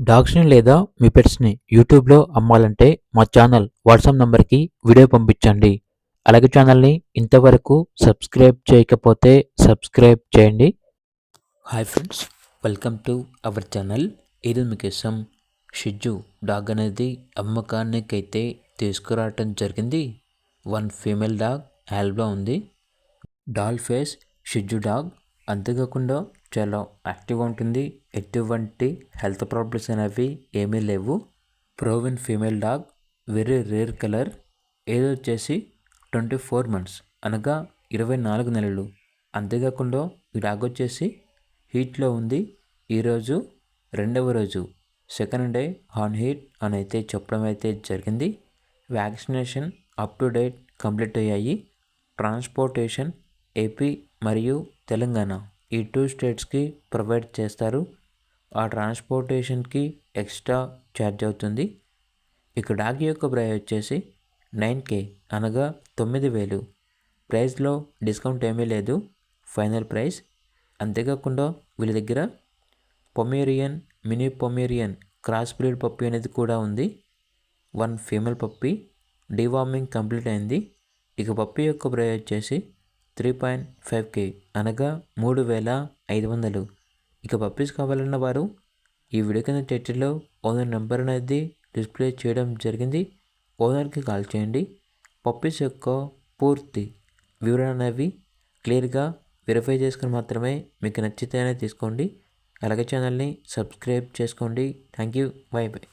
డాగ్స్‌ని లేదా మీ పెట్స్‌ని యూట్యూబ్‌లో అమ్మాలంటే మా ఛానల్ వాట్సాప్ నంబర్‌కి వీడియో పంపించండి. అలాగే ఛానల్‌ని ఇంతవరకు సబ్స్క్రైబ్ చేయకపోతే సబ్స్క్రైబ్ చేయండి. Hi friends, welcome to our channel. ఈరోజు మీకోసం షిట్జూ డాగ్ అనేది అమ్మకానికైతే తీసుకురావటం జరిగింది. వన్ ఫీమేల్ డాగ్ అవైలబుల్‌లో ఉంది. Doll face shih tzu dog. అంతేకాకుండా చాలా యాక్టివ్గా ఉంటుంది. ఎటువంటి హెల్త్ ప్రాబ్లమ్స్ అనేవి ఏమీ లేవు. Proven female dog, very rare colour. Age వచ్చేసి 24 months అనగా 24 నెలలు. అంతేకాకుండా ఈ డాగ్ వచ్చేసి హీట్లో ఉంది. ఈరోజు రెండవ రోజు, సెకండ్ డే ఆన్ హీట్ అని అయితే చెప్పడం అయితే జరిగింది. Vaccination up to date complete అయ్యాయి. ట్రాన్స్పోర్టేషన్ ఏపీ మరియు తెలంగాణ ఈ 2 స్టేట్స్కి ప్రొవైడ్ చేస్తారు. ఆ ట్రాన్స్పోర్టేషన్కి ఎక్స్ట్రా ఛార్జ్ అవుతుంది. ఇక డాగ్ యొక్క ప్రైస్ వచ్చేసి 9K అనగా 9,000. ప్రైస్లో డిస్కౌంట్ ఏమీ లేదు, ఫైనల్ ప్రైస్. అంతేకాకుండా వీళ్ళ దగ్గర Pomeranian, mini Pomeranian cross breed puppy అనేది కూడా ఉంది. One female puppy deworming complete అయింది. ఇక పప్పి యొక్క ప్రైస్ వచ్చేసి 3.5K అనగా 3,500. ఇక పప్పీస్ కావాలన్న వారు ఈ వీడియో కింద టైటిల్లో ఓనర్ నెంబర్ అనేది డిస్ప్లే చేయడం జరిగింది. ఓనర్కి కాల్ చేయండి. పప్పీస్ యొక్క పూర్తి వివరణ అనేవి క్లియర్గా వెరిఫై చేసుకుని మాత్రమే మీకు నచ్చితేనే తీసుకోండి. అలాగే ఛానల్ని సబ్స్క్రైబ్ చేసుకోండి. Thank you. By by.